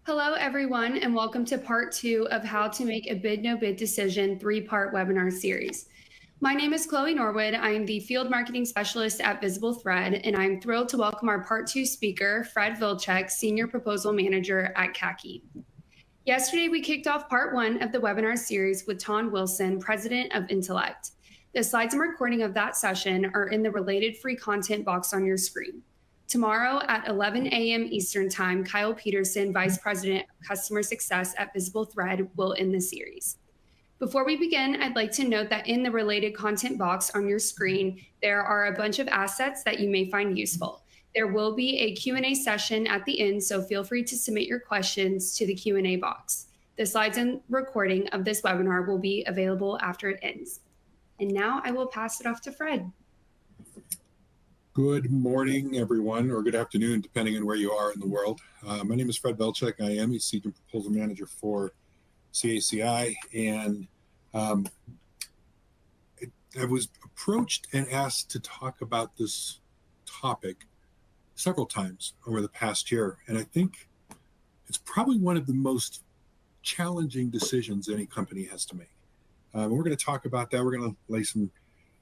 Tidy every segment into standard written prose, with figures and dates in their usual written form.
Hello, everyone, and welcome to part 2 of How to Make a Bid No Bid Decision 3-part webinar series. My name is Chloe Norwood. I am the Field Marketing Specialist at Visible Thread, and I'm thrilled to welcome our part 2 speaker, Fred Vlchek, Senior Proposal Manager at CACI. Yesterday, we kicked off part 1 of the webinar series with Ton Wilson, President of Intellect. The slides and recording of that session are in the related free content box on your screen. Tomorrow at 11 a.m. Eastern Time, Kyle Peterson, Vice President of Customer Success at Visible Thread, will end the series. Before we begin, I'd like to note that in the related content box on your screen, there are a bunch of assets that you may find useful. There will be a Q&A session at the end, so feel free to submit your questions to the Q&A box. The slides and recording of this webinar will be available after it ends. And now I will pass it off to Fred. Good morning, everyone, or good afternoon, depending on where you are in the world. My name is Fred Vlchek. I am a Senior Proposal Manager for CACI, and I was approached and asked to talk about this topic several times over the past year, and I think it's probably one of the most challenging decisions any company has to make. We're going to talk about that. We're going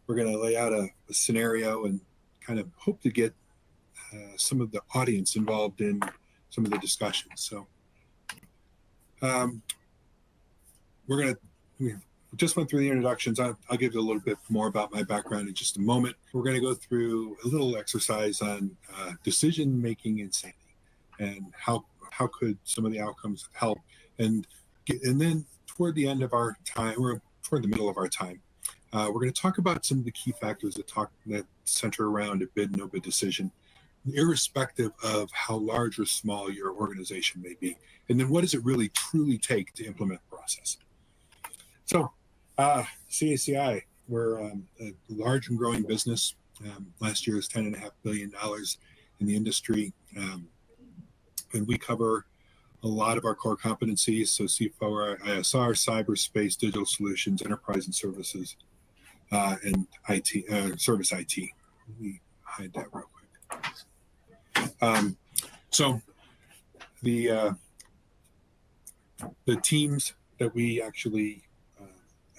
to lay out a scenario and kind of hope to get some of the audience involved in some of the discussions. So we just went through the introductions. I'll give you a little bit more about my background in just a moment. We're going to go through a little exercise on decision-making insanity and how could some of the outcomes help. And then toward the end of our time, or toward the middle of our time, we're going to talk about some of the key factors that center around a bid, no bid decision, irrespective of how large or small your organization may be. And then what does it really truly take to implement the process? So CACI, we're a large and growing business. Last year was $10.5 billion in the industry. And we cover a lot of our core competencies. So C4, ISR, cyberspace, digital solutions, enterprise and services, and IT, service IT. Let me hide that real quick. So the teams that we actually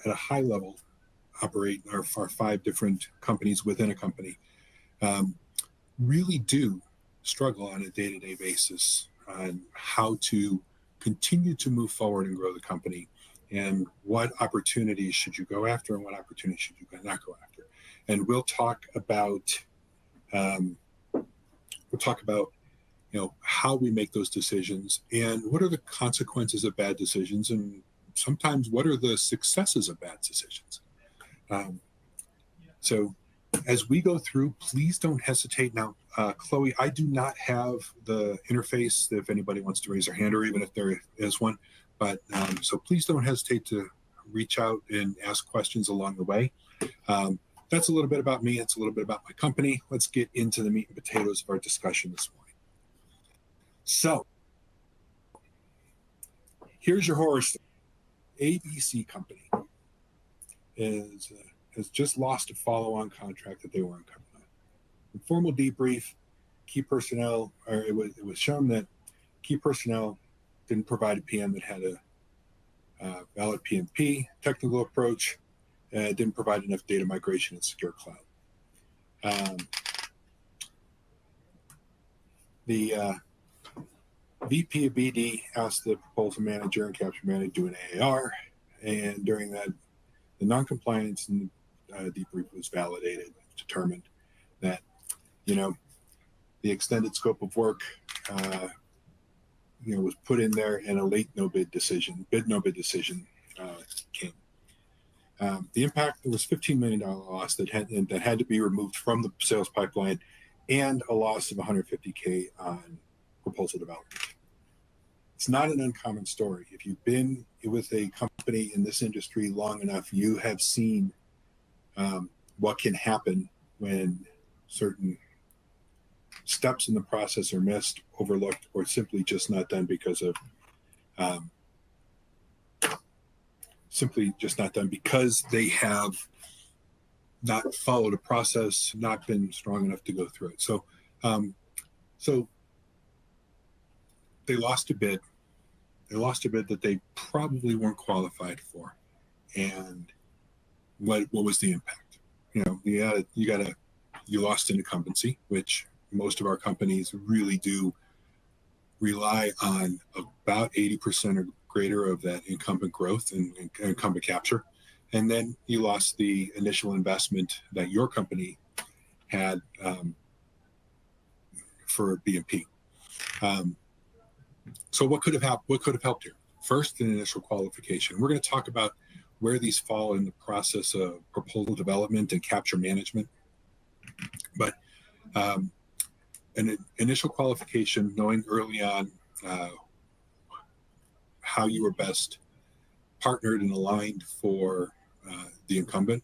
at a high level operate are 5 different companies within a company, really do struggle on a day-to-day basis on how to continue to move forward and grow the company, and what opportunities should you go after and what opportunities should you not go after. And we'll talk about how we make those decisions and what are the consequences of bad decisions, and sometimes what are the successes of bad decisions. So as we go through, please don't hesitate. Now, Chloe, I do not have the interface if anybody wants to raise their hand, or even if there is one. But so please don't hesitate to reach out and ask questions along the way. That's a little bit about me. It's a little bit about my company. Let's get into the meat and potatoes of our discussion this morning. So here's your horror story. ABC Company has just lost a follow-on contract that they weren't covered on. In formal debrief, key personnel, or it was shown that key personnel didn't provide a PM that had a valid PMP technical approach, didn't provide enough data migration and secure cloud. The VP of BD asked the proposal manager and capture manager to do an AAR, and during that, the non-compliance and debrief was validated, determined that, the extended scope of work was put in there, and a late bid no bid decision came. The impact was $15 million loss that had to be removed from the sales pipeline, and a loss of $150K on proposal development. It's not an uncommon story. If you've been with a company in this industry long enough, you have seen what can happen when certain steps in the process are missed, overlooked, or simply just not done because they have not followed a process, not been strong enough to go through it. So they lost a bid. they lost a bid that they probably weren't qualified for. And what was the impact? You lost an incumbency, which most of our companies really do rely on about 80% or greater of that incumbent growth and incumbent capture. And then you lost the initial investment that your company had for BMP. So what could have helped here? First, an initial qualification. We're going to talk about where these fall in the process of proposal development and capture management. But an initial qualification, knowing early on how you were best partnered and aligned for the incumbent,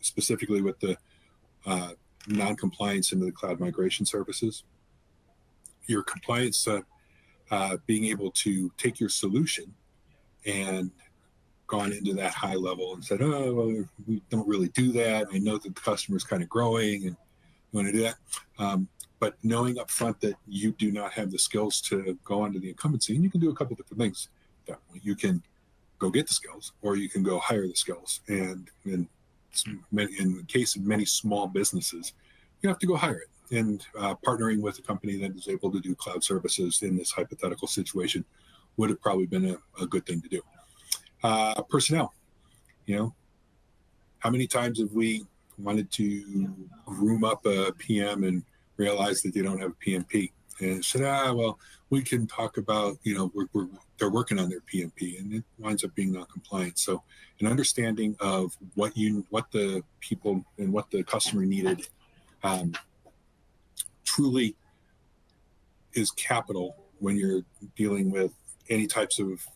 specifically with the non-compliance into the cloud migration services. Your compliance, being able to take your solution and gone into that high level and said, oh, well, we don't really do that. I know that the customer is kind of growing and we want to do that. But knowing up front that you do not have the skills to go onto the incumbency, and you can do a couple different things. You can go get the skills, or you can go hire the skills. And in the case of many small businesses, you have to go hire it. And partnering with a company that is able to do cloud services in this hypothetical situation would have probably been a good thing to do. Personnel, how many times have we wanted to groom up a PM and realize that they don't have a PMP and said, well, we can talk about, they're working on their PMP, and it winds up being non-compliant. So an understanding of what the people and what the customer needed truly is capital when you're dealing with any types of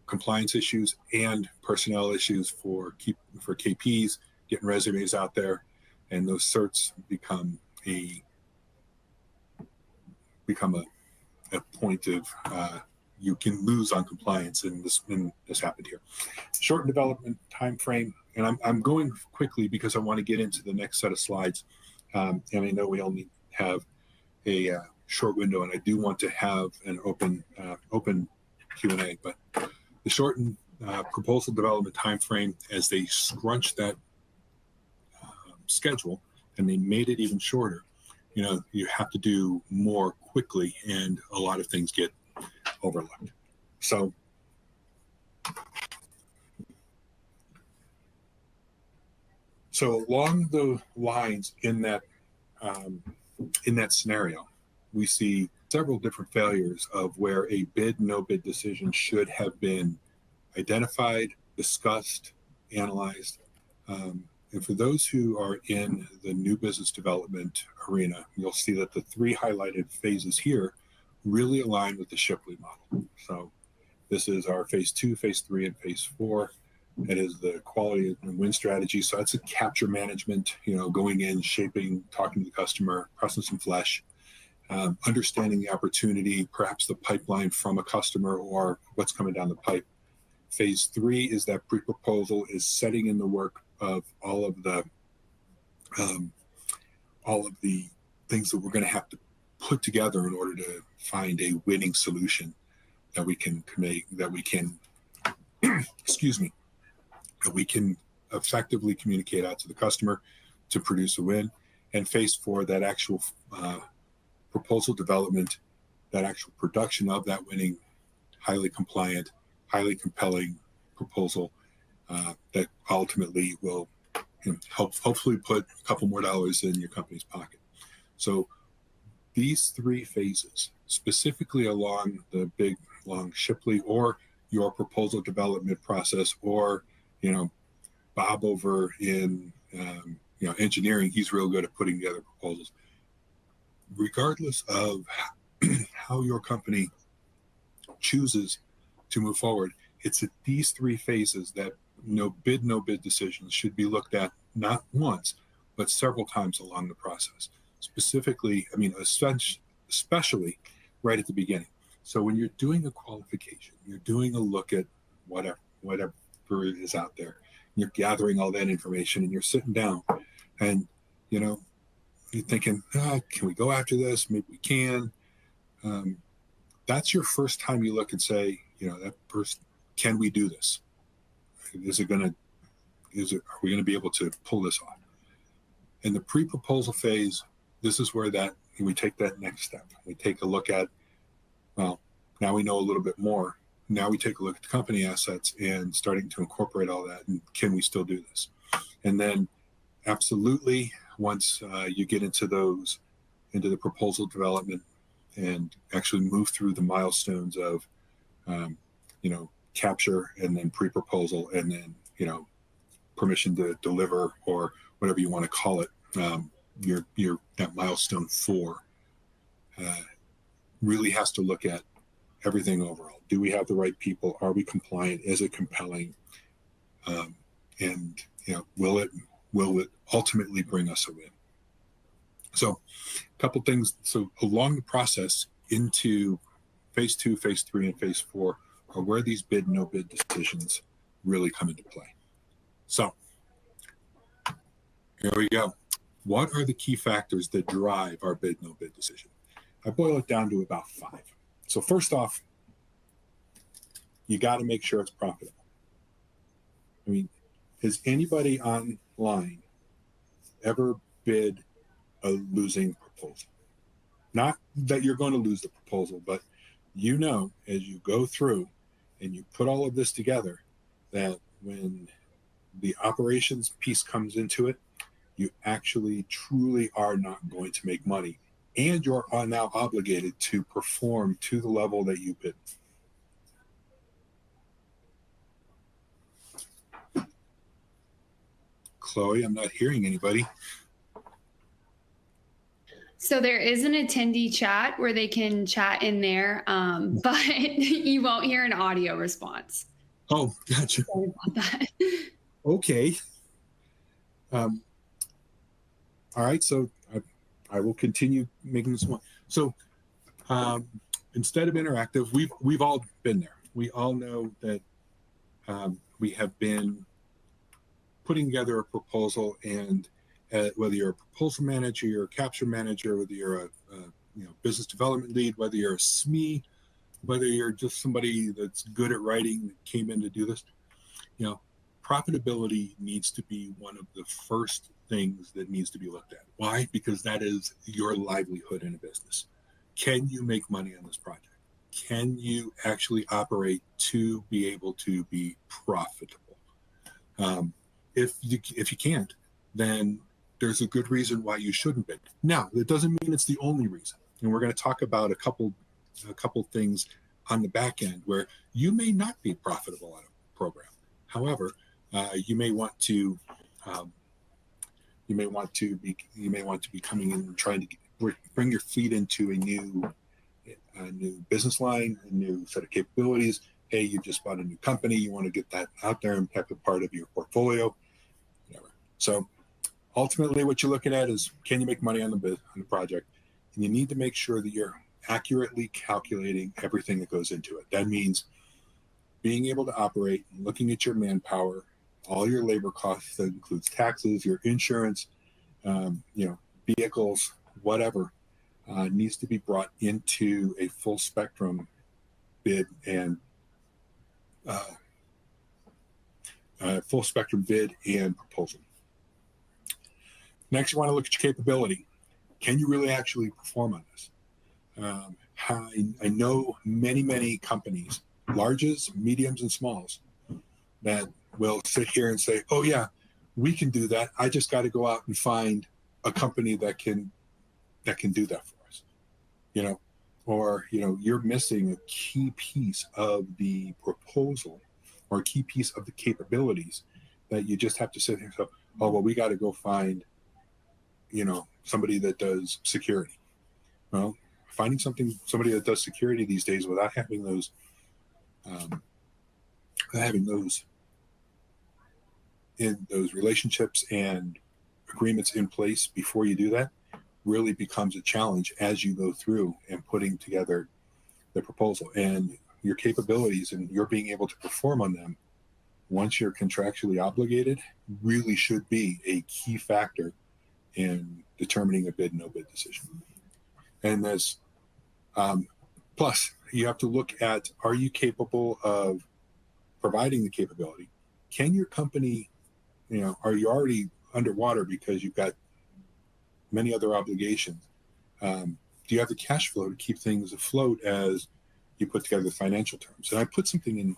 compliance issues and personnel issues for KPs, getting resumes out there, and those certs become a point of you can lose on compliance, and this happened here. Shortened development time frame, and I'm going quickly because I want to get into the next set of slides, and I know we only have a short window, and I do want to have an open Q&A, but the shortened proposal development time frame, as they scrunched that schedule and they made it even shorter, you have to do more quickly, and a lot of things get overlooked. So along the lines in that scenario, we see several different failures of where a bid, no bid decision should have been identified, discussed, analyzed. And for those who are in the new business development arena, you'll see that the three highlighted phases here really align with the Shipley model. So this is our phase 2, phase 3, and phase 4. It is the quality and win strategy. So that's a capture management, going in, shaping, talking to the customer, pressing some flesh, understanding the opportunity, perhaps the pipeline from a customer or what's coming down the pipe. Phase 3 is that pre-proposal, is setting in the work of all of the things that we're going to have to put together in order to find a winning solution that we can make, that we can that we can effectively communicate out to the customer to produce a win. And phase 4, that actual proposal development, that actual production of that winning, highly compliant, highly compelling proposal that ultimately will hopefully put a couple more dollars in your company's pocket. So these three phases, specifically along the big, long Shipley or your proposal development process, or, Bob over in, engineering, he's real good at putting together proposals. Regardless of how your company chooses to move forward, it's at these three phases that no bid decisions should be looked at, not once, but several times along the process. Specifically, especially right at the beginning. So when you're doing a qualification, you're doing a look at whatever is out there, you're gathering all that information, and you're sitting down and, you're thinking, can we go after this? Maybe we can. That's your first time you look and say, that person, can we do this? Are we going to be able to pull this off? In the pre-proposal phase, this is where we take that next step. We take a look at, well, now we know a little bit more. Now we take a look at the company assets and starting to incorporate all that. And can we still do this? And then absolutely, once you get into the proposal development and actually move through the milestones of, capture and then pre-proposal and then, permission to deliver or whatever you want to call it, your that milestone 4 really has to look at everything overall. Do we have the right people? Are we compliant? Is it compelling? And will it ultimately bring us a win? So a couple things. So along the process into phase 2, phase 3, and phase 4 are where these bid, no bid decisions really come into play. So here we go. What are the key factors that drive our bid, no bid decision? I boil it down to about 5. So first off, you got to make sure it's profitable. I mean, has anybody online ever bid a losing proposal? Not that you're going to lose the proposal, but as you go through and you put all of this together, that when the operations piece comes into it, you actually truly are not going to make money, and you're now obligated to perform to the level that you bid. Chloe, I'm not hearing anybody. So there is an attendee chat where they can chat in there, but you won't hear an audio response. Oh, gotcha. Sorry about that. Okay. All right, so I will continue making this one. So instead of interactive, we've all been there. We all know that we have been putting together a proposal, and whether you're a proposal manager, you're a capture manager, whether you're a business development lead, whether you're a SME, whether you're just somebody that's good at writing that came in to do this, profitability needs to be one of the first things that needs to be looked at. Why? Because that is your livelihood in a business. Can you make money on this project? Can you actually operate to be able to be profitable? If you can't, then there's a good reason why you shouldn't bid. Now, that doesn't mean it's the only reason. And we're going to talk about a couple things on the back end where you may not be profitable on a program. However, you may want to be coming in and trying to bring your fleet into a new business line, a new set of capabilities. Hey, you just bought a new company. You want to get that out there and have it part of your portfolio. Whatever. So ultimately, what you're looking at is, can you make money on the project? And you need to make sure that you're accurately calculating everything that goes into it. That means being able to operate, looking at your manpower, all your labor costs, that includes taxes, your insurance, vehicles, whatever, needs to be brought into a full spectrum bid and proposal. Next, you want to look at your capability. Can you really actually perform on this? I know many companies, larges, mediums, and smalls, that will sit here and say, oh yeah, we can do that. I just got to go out and find a company that can do that for us. You're missing a key piece of the proposal or a key piece of the capabilities that you just have to sit here and say, oh, well, we got to go find, somebody that does security. Well, finding somebody that does security these days without having those relationships and agreements in place before you do that really becomes a challenge as you go through and putting together the proposal. And your capabilities and you're being able to perform on them once you're contractually obligated really should be a key factor in determining a bid, no bid decision. And this, plus, you have to look at, are you capable of providing the capability? Can your company, are you already underwater because you've got many other obligations? Do you have the cash flow to keep things afloat as you put together the financial terms? And I put something in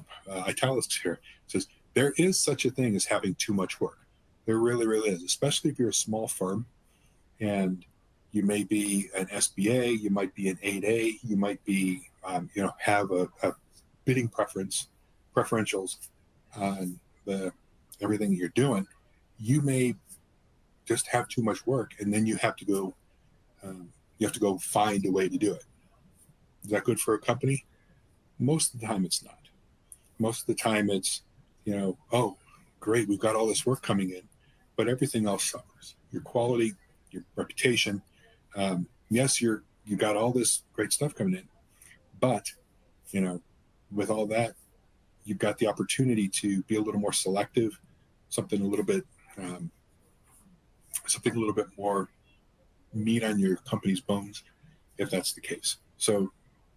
italics here. It says, there is such a thing as having too much work. There really, really is, especially if you're a small firm and you may be an SBA, you might be an 8A, you might be, have a bidding preferentials on everything you're doing. You may just have too much work, and then you have to go find a way to do it. Is that good for a company? Most of the time it's not. Most of the time it's, oh, great, we've got all this work coming in, but everything else suffers. Your quality, your reputation. Yes, you got all this great stuff coming in, but, with all that, you've got the opportunity to be a little more selective, something a little bit more meat on your company's bones, if that's the case. So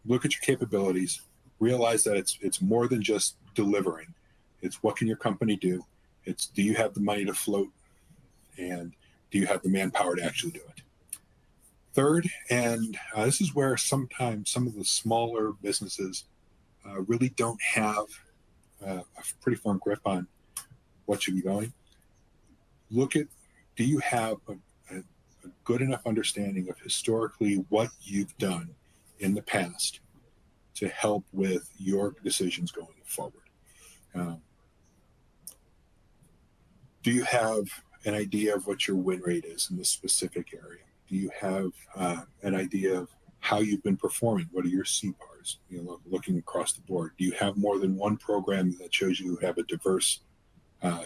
look at your capabilities, realize that it's more than just delivering. It's what can your company do? It's, do you have the money to float, and do you have the manpower to actually do it? Third, and this is where sometimes some of the smaller businesses really don't have a pretty firm grip on what should be going. Look at, do you have a good enough understanding of historically what you've done in the past to help with your decisions going forward? Do you have an idea of what your win rate is in this specific area? Do you have an idea of how you've been performing? What are your CPARs? Looking across the board. Do you have more than one program that shows you have a diverse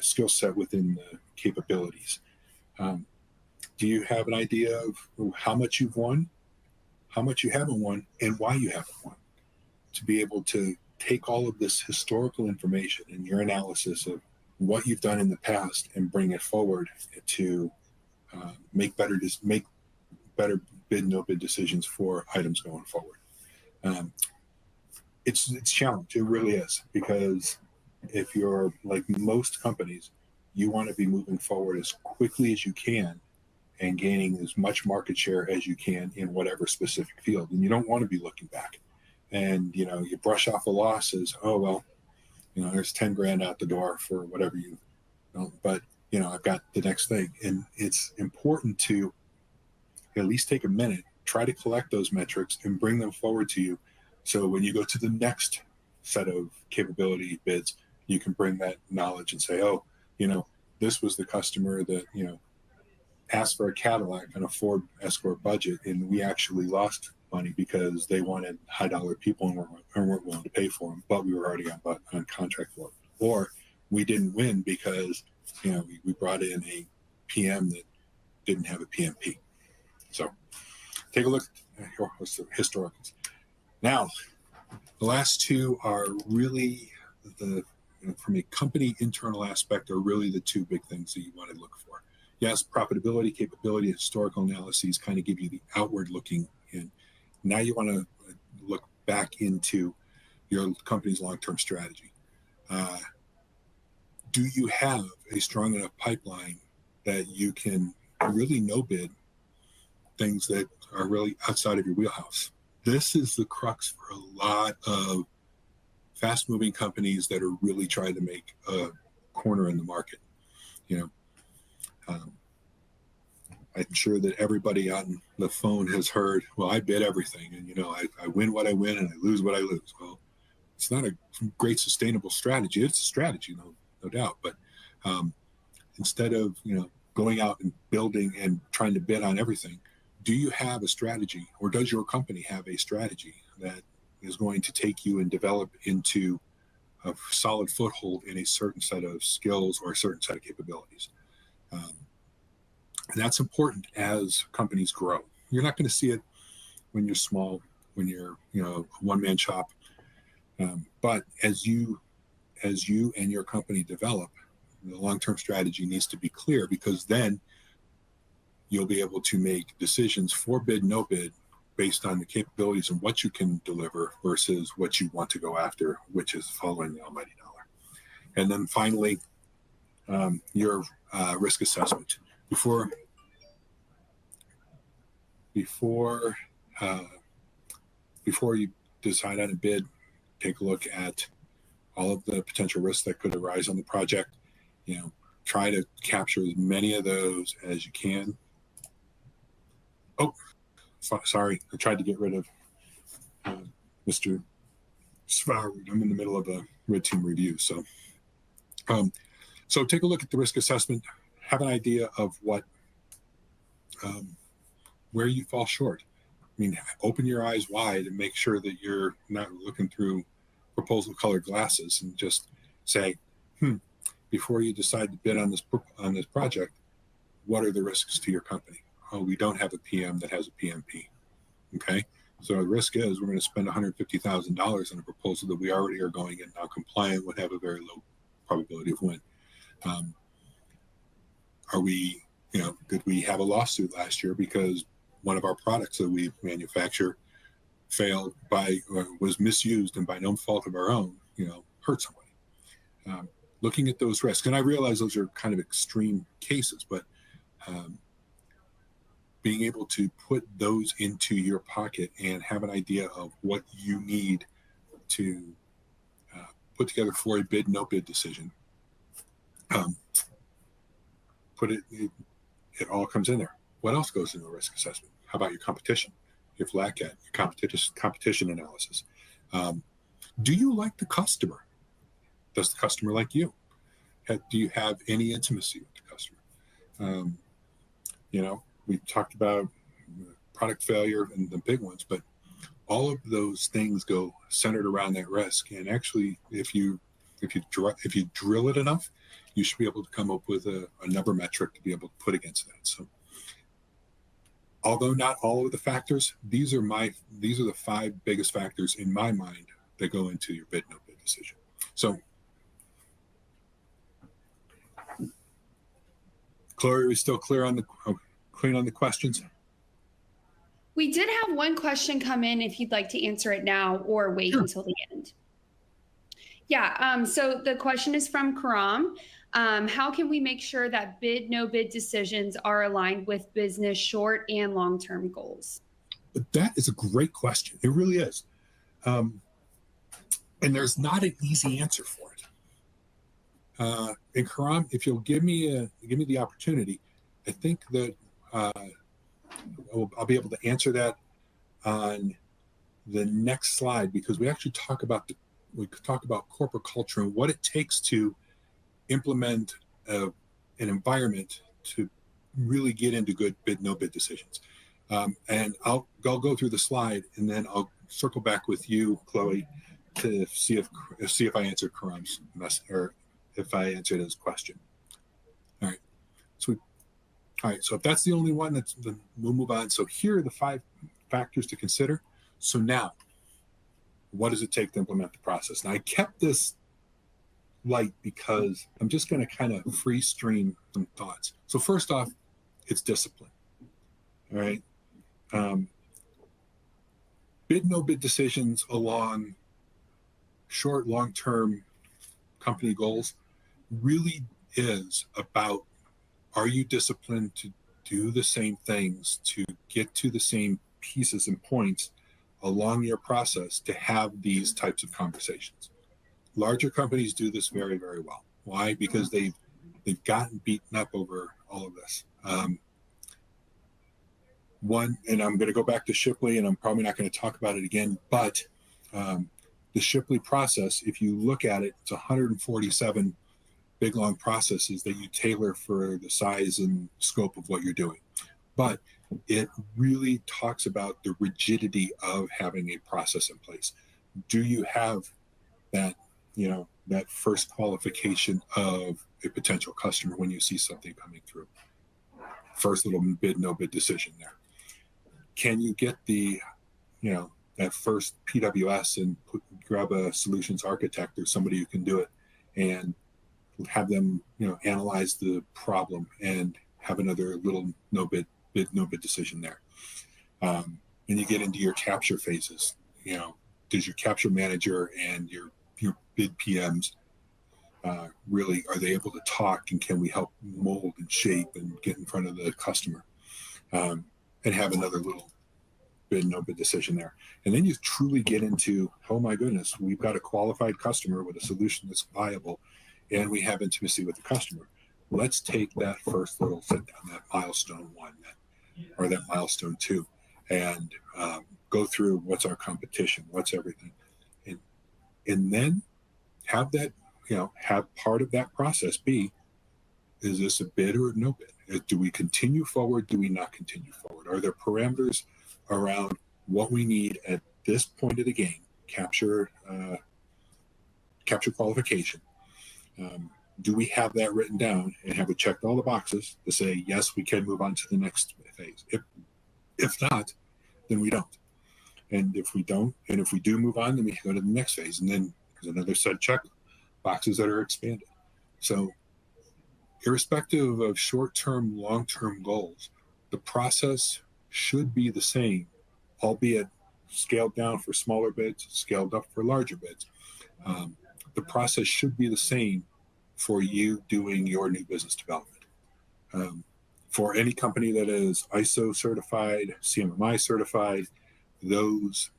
skill set within the capabilities? Do you have an idea of how much you've won, how much you haven't won, and why you haven't won? To be able to take all of this historical information and your analysis of what you've done in the past and bring it forward to make better bid no bid decisions for items going forward. It's a challenge. It really is, because if you're like most companies, you want to be moving forward as quickly as you can and gaining as much market share as you can in whatever specific field. And you don't want to be looking back. And, you brush off a loss as, oh, well, there's 10 grand out the door for whatever but, I've got the next thing. And it's important to at least take a minute, try to collect those metrics and bring them forward to you. So when you go to the next set of capability bids, you can bring that knowledge and say, oh, this was the customer that, asked for a Cadillac on a Ford Escort budget, and we actually lost money because they wanted high dollar people and weren't willing to pay for them, but we were already on contract for it. Or we didn't win because, we brought in a PM that didn't have a PMP. So take a look at historicals. Now, the last two are really from a company internal aspect, are really the two big things that you want to look for. Yes, profitability, capability, historical analyses kind of give you the outward looking in. Now you want to look back into your company's long-term strategy. Do you have a strong enough pipeline that you can really no bid things that are really outside of your wheelhouse? This is the crux for a lot of fast-moving companies that are really trying to make a corner in the market. I'm sure that everybody on the phone has heard, well, I bid everything, and I win what I win and I lose what I lose. Well, it's not a great sustainable strategy. It's a strategy, no doubt, but instead of going out and building and trying to bid on everything, do you have a strategy, or does your company have a strategy that is going to take you and develop into a solid foothold in a certain set of skills or a certain set of capabilities? And that's important as companies grow. You're not going to see it when you're small, when you're a one-man shop. But as you and your company develop, the long-term strategy needs to be clear, because then you'll be able to make decisions for bid, no bid based on the capabilities and what you can deliver versus what you want to go after, which is following the almighty dollar. And then finally, your risk assessment. Before you decide on a bid, take a look at all of the potential risks that could arise on the project. Try to capture as many of those as you can. Oh, sorry, I tried to get rid of Mr. Svarwood. I'm in the middle of a red team review, so take a look at the risk assessment. Have an idea of what where you fall short. Open your eyes wide and make sure that you're not looking through proposal colored glasses, and just say, before you decide to bid on this project, what are the risks to your company? Oh, we don't have a PM that has a PMP. Okay, so the risk is we're going to spend $150,000 on a proposal that we already are going in now compliant would have a very low probability of win. Did we have a lawsuit last year because one of our products that we manufacture failed was misused and by no fault of our own, hurt somebody? Looking at those risks, and I realize those are kind of extreme cases, but being able to put those into your pocket and have an idea of what you need to put together for a bid, no bid decision. It all comes in there. What else goes into a risk assessment? How about your competition? Your Vlchek, your competition analysis. Do you like the customer? Does the customer like you? Do you have any intimacy with the customer? We talked about product failure and the big ones, but all of those things go centered around that risk. And actually, if you drill it enough, you should be able to come up with a number metric to be able to put against that. So, although not all of the factors, these are the 5 biggest factors in my mind that go into your bid no bid decision. So, Chloe, are we still clear on the questions? We did have one question come in if you'd like to answer it now or wait until the end. Yeah, so the question is from Karam. How can we make sure that bid, no bid decisions are aligned with business short and long-term goals? That is a great question. It really is. And there's not an easy answer for it. And Karam, if you'll give me the opportunity, I think that I'll be able to answer that on the next slide, because we actually talk about corporate culture and what it takes to implement an environment to really get into good bid no bid decisions. And I'll go through the slide, and then I'll circle back with you, Chloe, to see if I answered Karam's message, or if I answered his question. All right. So if that's the only one, then we'll move on. So here are the 5 factors to consider. So now, what does it take to implement the process? Now, I kept this light because I'm just going to kind of free stream some thoughts. So first off, it's discipline. All right. Bid no bid decisions along short, long-term company goals really is about, are you disciplined to do the same things, to get to the same pieces and points along your process to have these types of conversations? Larger companies do this very, very well. Why? Because they've gotten beaten up over all of this. And I'm going to go back to Shipley, and I'm probably not going to talk about it again, but the Shipley process, if you look at it, it's 147 big, long processes that you tailor for the size and scope of what you're doing. But it really talks about the rigidity of having a process in place. Do you have that, that first qualification of a potential customer when you see something coming through? First little bid, no bid decision there. Can you get the, that first PWS and grab a solutions architect or somebody who can do it and have them, analyze the problem and have another little no bid decision there. and you get into your capture phases. Does your capture manager and your bid PMs really, are they able to talk, and can we help mold and shape and get in front of the customer, and have another little bid no bid decision there. And then you truly get into, oh my goodness, we've got a qualified customer with a solution that's viable, and we have intimacy with the customer. Let's take that first little sit down, that milestone 1 or that milestone 2, and go through what's our competition, what's everything, and then have that, have part of that process be, is this a bid or a no bid? Do we continue forward? Do we not continue forward? Are there parameters around what we need at this point of the game, capture qualification? Do we have that written down, and have we checked all the boxes to say, yes, we can move on to the next phase? If not, then we don't. And if we don't, and if we do move on, then we go to the next phase. And then there's another set of check boxes that are expanded. So irrespective of short-term, long-term goals, the process should be the same, albeit scaled down for smaller bids, scaled up for larger bids. The process should be the same for you doing your new business development. For any company that is ISO certified, CMMI certified, those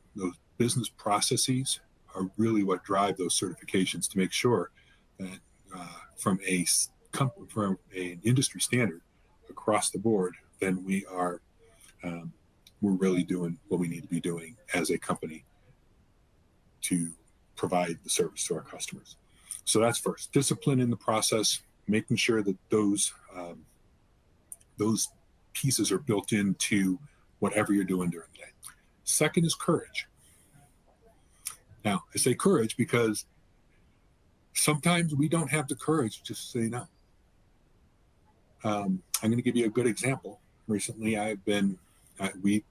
business processes are really what drive those certifications to make sure that from an industry standard across the board, then we're really doing what we need to be doing as a company to provide the service to our customers. So that's first. Discipline in the process, making sure that those pieces are built into whatever you're doing during the day. Second is courage. Now, I say courage because sometimes we don't have the courage to just say no. I'm going to give you a good example. Recently, we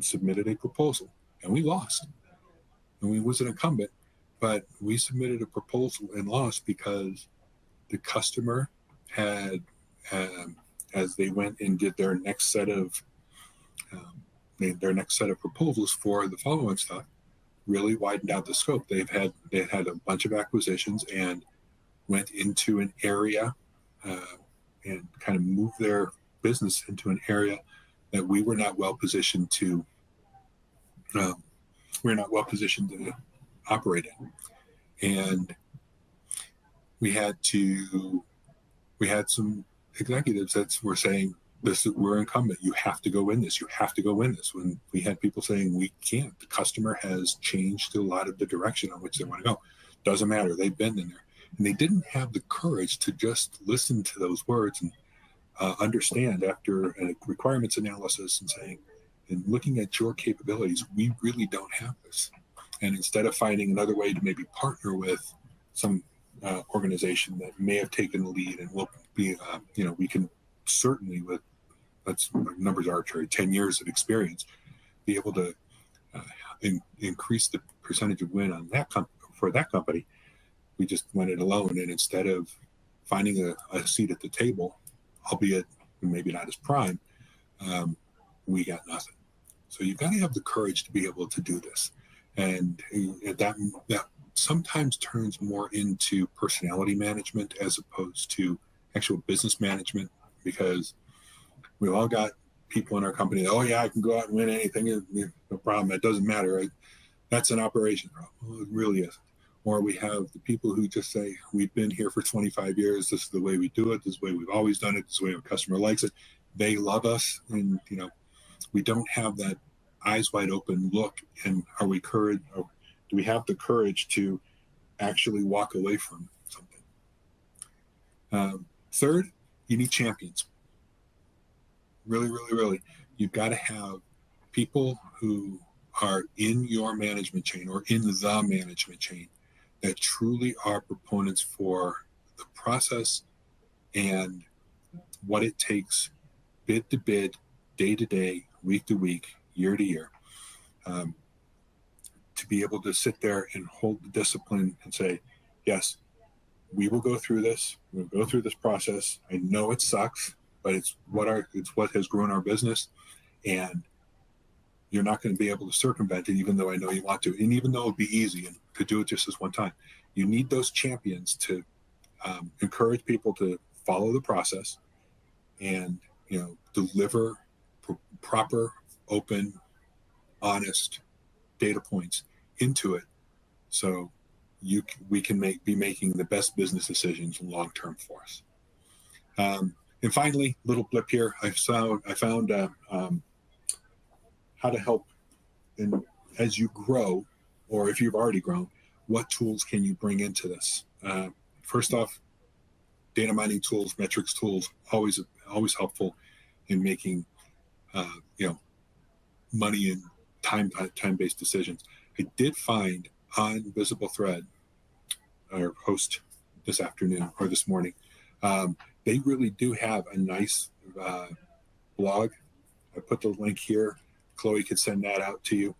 submitted a proposal, and we lost. And we was an incumbent, but we submitted a proposal and lost because the customer had, as they went and did their next set of proposals for the follow-on stuff, really widened out the scope. They had a bunch of acquisitions and went into an area and kind of moved their business into an area that we were not well positioned to. We're not well positioned to operate in, and we had some executives that were saying, we're incumbent. You have to go in this. You have to go in this. When we had people saying we can't, the customer has changed a lot of the direction on which they want to go. Doesn't matter. They've been in there, and they didn't have the courage to just listen to those words and understand after a requirements analysis and saying, and looking at your capabilities, we really don't have this. And instead of finding another way to maybe partner with some organization that may have taken the lead and will be, we can certainly, with numbers arbitrary, 10 years of experience, be able to increase the percentage of win on that for that company. We just went it alone, and instead of finding a seat at the table, albeit maybe not as prime, we got nothing. So you've got to have the courage to be able to do this, and that sometimes turns more into personality management as opposed to actual business management, because we've all got people in our company that, oh yeah, I can go out and win anything, no problem, it doesn't matter, right? That's an operation problem. Well, it really isn't. Or we have the people who just say, we've been here for 25 years, this is the way we do it, this is the way we've always done it, this is the way our customer likes it, they love us, and we don't have that eyes wide open look. And are we courage, or do we have the courage to actually walk away from something? Third, you need champions. Really, really, really. You've got to have people who are in your management chain or in the management chain that truly are proponents for the process and what it takes bid to bid, day to day, week to week, year to year, to be able to sit there and hold the discipline and say, yes, we will go through this. We'll go through this process. I know it sucks, but it's what has grown our business, and you're not going to be able to circumvent it, even though I know you want to, and even though it'd be easy and could do it just this one time. You need those champions to encourage people to follow the process and, deliver proper, open, honest data points into it, so we can be making the best business decisions long term for us. And finally, little blip here. I found how to help as you grow, or if you've already grown, what tools can you bring into this? First off, data mining tools, metrics tools, always helpful in making money and time-based decisions. I did find on Visible Thread, our host this afternoon or this morning, they really do have a nice blog. I put the link here. Chloe could send that out to you,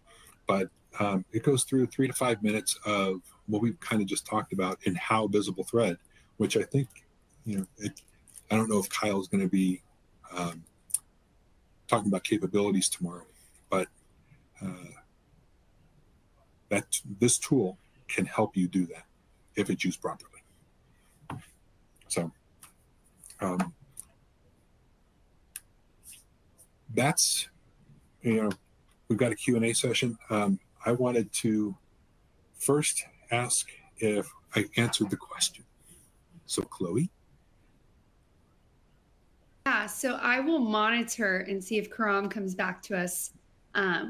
but it goes through 3 to 5 minutes of what we've kind of just talked about in how Visible Thread, which I think, I don't know if Kyle's going to be talking about capabilities tomorrow, but that this tool can help you do that if it's used properly. So that's, we've got a Q&A session. I wanted to first ask if I answered the question. So Chloe? Yeah, so I will monitor and see if Karam comes back to us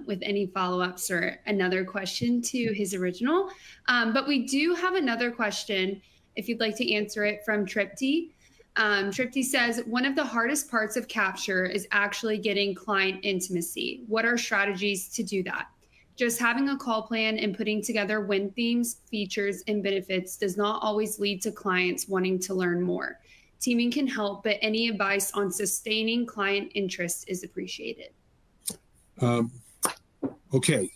with any follow-ups or another question to his original. But we do have another question, if you'd like to answer it, from Tripti. Tripti says, one of the hardest parts of capture is actually getting client intimacy. What are strategies to do that? Just having a call plan and putting together win themes, features, and benefits does not always lead to clients wanting to learn more. Teaming can help, but any advice on sustaining client interest is appreciated. Okay.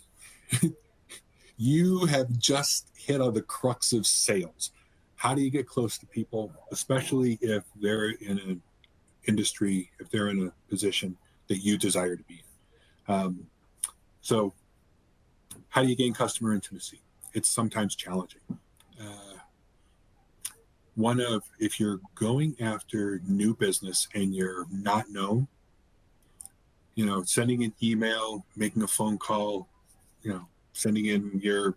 You have just hit on the crux of sales. How do you get close to people, especially if they're in an industry, if they're in a position that you desire to be in? So how do you gain customer intimacy? It's sometimes challenging. If you're going after new business and you're not known, sending an email, making a phone call, sending in your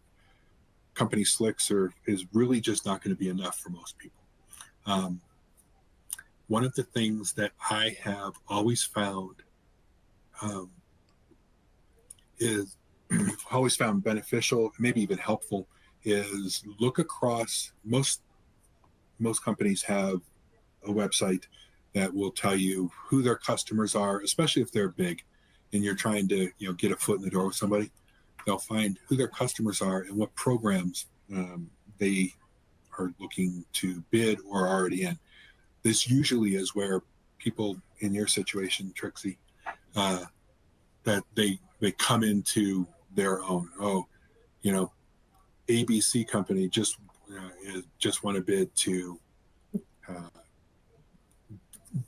company slicks is really just not going to be enough for most people. One of the things that I have always found is always found beneficial, maybe even helpful, is look across. Most companies have a website that will tell you who their customers are, especially if they're big and you're trying to get a foot in the door with somebody. They'll find who their customers are and what programs they are looking to bid or are already in. This usually is where people in your situation, Trixie, that they come into their own. ABC company just want to bid to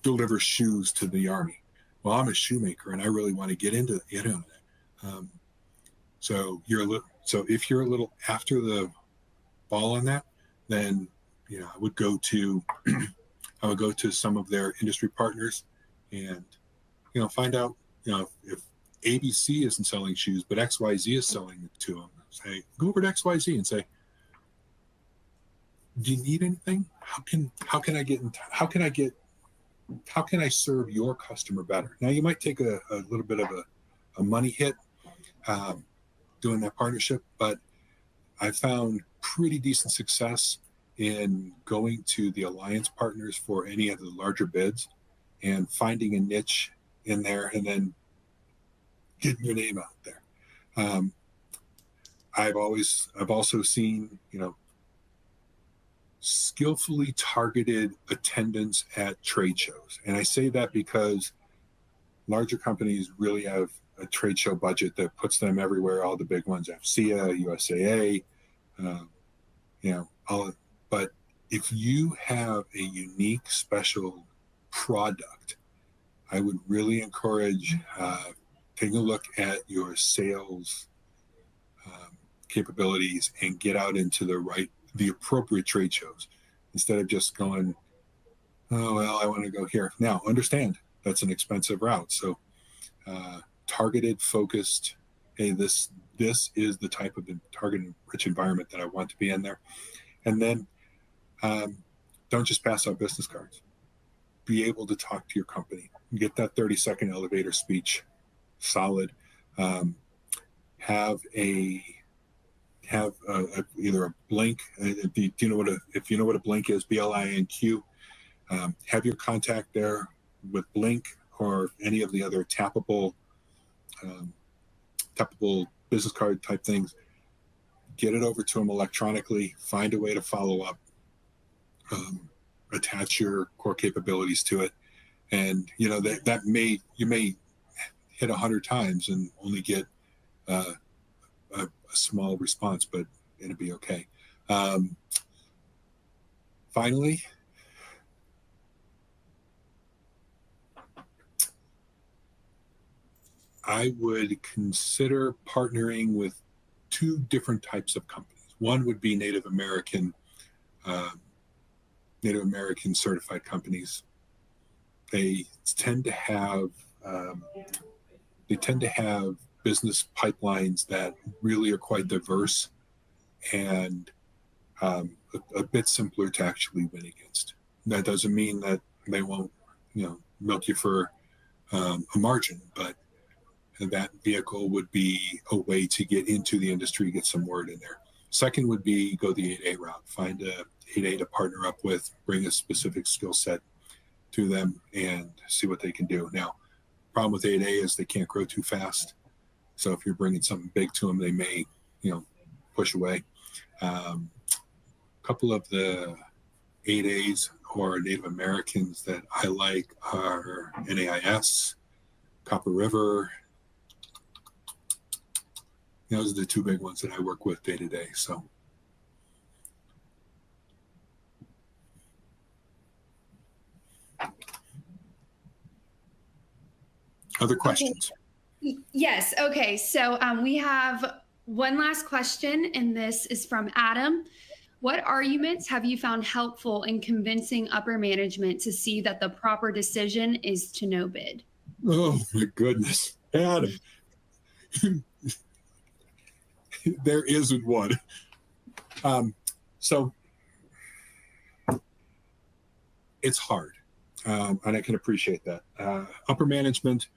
deliver shoes to the Army. Well, I'm a shoemaker and I really want to get into that. So if you're a little after the ball on that, then I would go to some of their industry partners and find out if ABC isn't selling shoes but XYZ is selling it to them. Say, go over to XYZ and say, do you need anything? How can I serve your customer better? Now you might take a little bit of a money hit doing that partnership, but I found pretty decent success in going to the alliance partners for any of the larger bids and finding a niche in there and then getting your name out there. I've also seen, skillfully targeted attendance at trade shows. And I say that because larger companies really have a trade show budget that puts them everywhere. All the big ones, FCA, USAA, but if you have a unique, special product, I would really encourage taking a look at your sales capabilities and get out into the appropriate trade shows instead of just going, oh, well, I want to go here. Now, understand that's an expensive route. So targeted, focused, hey, this is the type of targeted rich environment that I want to be in there. And then don't just pass out business cards. Be able to talk to your company. Get that 30-second elevator speech solid. Have either a blink. If you know what a blink is, BLINQ. Have your contact there with Blink or any of the other tappable business card type things. Get it over to them electronically. Find a way to follow up. Attach your core capabilities to it, and you may hit 100 times and only get a small response, but it'll be okay. Finally, I would consider partnering with two different types of companies. One would be Native American certified companies. They tend to have business pipelines that really are quite diverse and a bit simpler to actually win against. That doesn't mean that they won't, milk you for a margin, but that vehicle would be a way to get into the industry, get some word in there. Second would be go the 8A route, find a 8A to partner up with, bring a specific skill set to them and see what they can do. Now, problem with 8A is they can't grow too fast. So if you're bringing something big to them, they may, push away. A couple of the 8As or Native Americans that I like are NAIS, Copper River. Those are the two big ones that I work with day to day. So. Other questions? Okay. Yes. Okay. So we have one last question, and this is from Adam. What arguments have you found helpful in convincing upper management to see that the proper decision is to no bid? Oh, my goodness. Adam. There isn't one. So it's hard, and I can appreciate that. Upper management,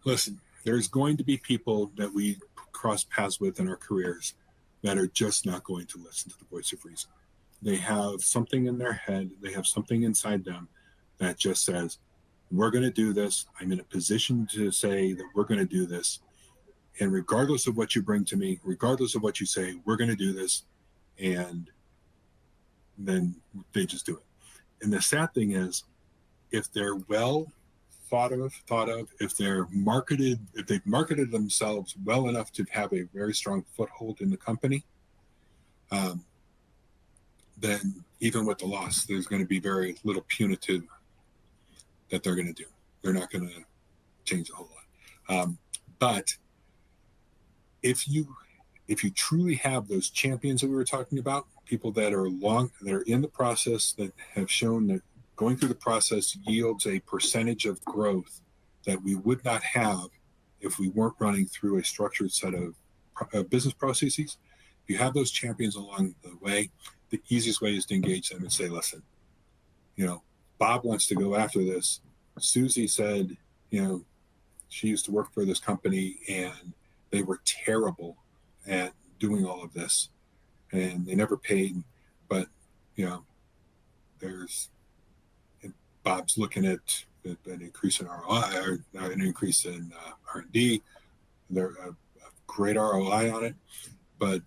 listen, there's going to be people that we cross paths with in our careers that are just not going to listen to the voice of reason. They have something in their head, they have something inside them that just says, we're going to do this. I'm in a position to say that we're going to do this. And regardless of what you bring to me, regardless of what you say, we're going to do this. And then they just do it. And the sad thing is, if they're well thought of, if they've marketed themselves well enough to have a very strong foothold in the company, then even with the loss, there's going to be very little punitive that they're going to do. They're not going to change a whole lot. But if you truly have those champions that we were talking about, people that are in the process, that have shown that going through the process yields a percentage of growth that we would not have if we weren't running through a structured set of business processes. If you have those champions along the way, the easiest way is to engage them and say, listen, Bob wants to go after this. Susie said, she used to work for this company and they were terrible at doing all of this and they never paid, but Bob's looking at an increase in ROI or an increase in R&D. They're a great ROI on it, but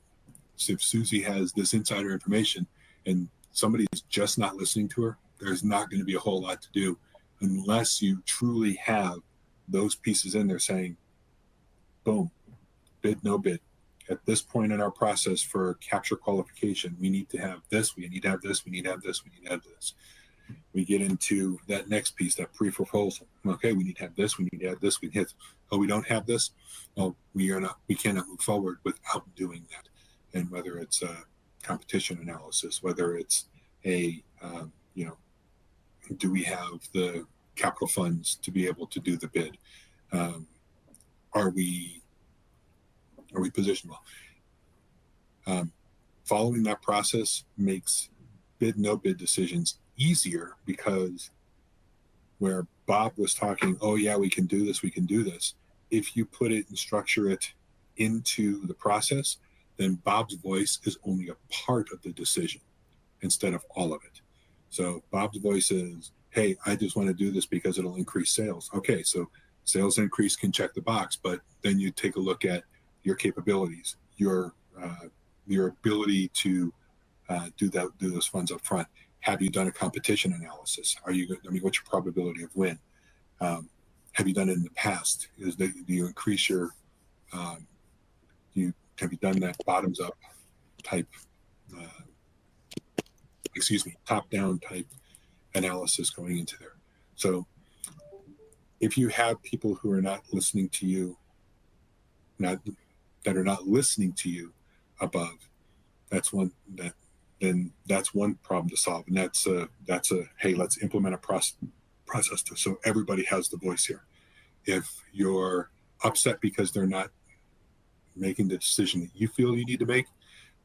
if Susie has this insider information and somebody's just not listening to her, there's not going to be a whole lot to do unless you truly have those pieces in there saying, boom, bid, no bid. At this point in our process for capture qualification, we need to have this, we need to have this, we need to have this, we need to have this. We get into that next piece, that pre-proposal. Okay, we need to have this, we need to have this, we hit. Oh, we don't have this. Well, we cannot move forward without doing that. And whether it's a competition analysis, whether it's a do we have the capital funds to be able to do the bid? Are we positioned well? Following that process makes bid no bid decisions easier, because where Bob was talking, oh yeah, we can do this, if you put it and structure it into the process, then Bob's voice is only a part of the decision instead of all of it. So Bob's voice is, hey, I just want to do this because it'll increase sales. Okay, so sales increase can check the box, but then you take a look at your capabilities, your ability to do those funds up front. Have you done a competition analysis? What's your probability of win? Have you done it in the past? Do you increase your have you done that bottoms up type top down type analysis going into there? So if you have people who are not listening to you, that are not listening to you above, that's one problem to solve. And that's a hey, let's implement a process so everybody has the voice here. If you're upset because they're not making the decision that you feel you need to make,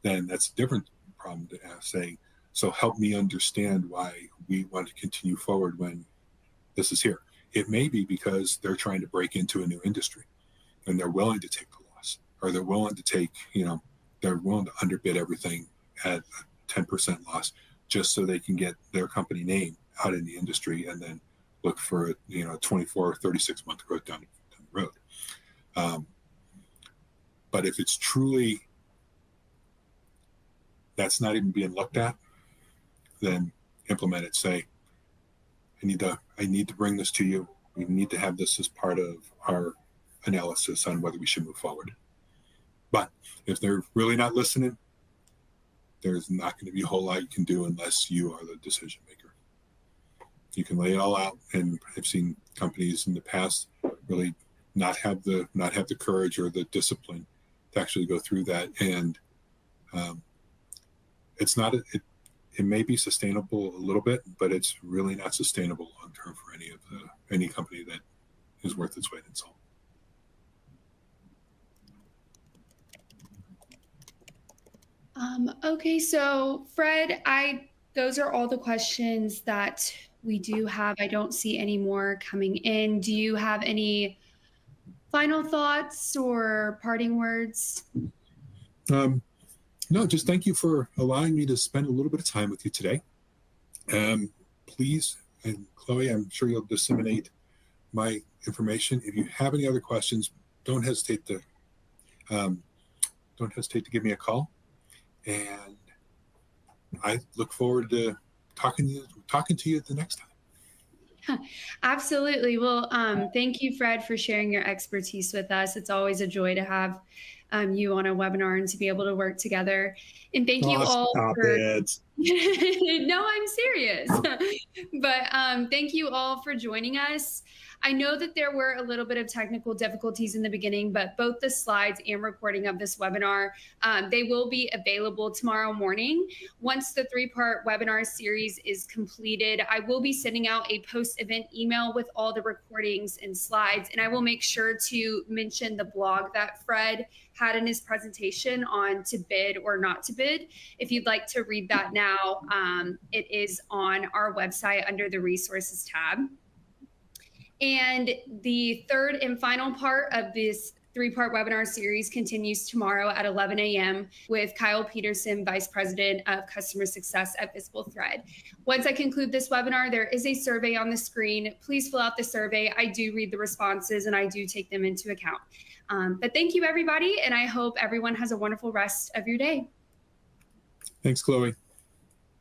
then that's a different problem to say, so help me understand why we want to continue forward when this is here. It may be because they're trying to break into a new industry and they're willing to take the loss, or they're willing to take, they're willing to underbid everything at a 10% loss just so they can get their company name out in the industry and then look for a 24 or 36 month growth down the road. But if it's truly that's not even being looked at, then implement it. Say, I need to bring this to you. We need to have this as part of our analysis on whether we should move forward. But if they're really not listening, there's not going to be a whole lot you can do unless you are the decision maker. You can lay it all out, and I've seen companies in the past really not have the courage or the discipline to actually go through that. And it may be sustainable a little bit, but it's really not sustainable long term for any company that is worth its weight in salt. Okay, so Fred, those are all the questions that we do have. I don't see any more coming in. Do you have any final thoughts or parting words? No, just thank you for allowing me to spend a little bit of time with you today. Please, and Chloe, I'm sure you'll disseminate my information. If you have any other questions, don't hesitate to give me a call. And I look forward to talking to you the next time. Absolutely. Well, thank you, Fred, for sharing your expertise with us. It's always a joy to have you on a webinar and to be able to work together. And thank you all for no, I'm serious. But thank you all for joining us. I know that there were a little bit of technical difficulties in the beginning, but both the slides and recording of this webinar, they will be available tomorrow morning. Once the 3-part webinar series is completed, I will be sending out a post-event email with all the recordings and slides, and I will make sure to mention the blog that Fred had in his presentation on to bid or not to bid. If you'd like to read that now, it is on our website under the resources tab. And the third and final part of this 3-part webinar series continues tomorrow at 11 a.m. with Kyle Peterson, Vice President of Customer Success at Visible Thread. Once I conclude this webinar, there is a survey on the screen. Please fill out the survey. I do read the responses and I do take them into account. But thank you, everybody, and I hope everyone has a wonderful rest of your day. Thanks, Chloe.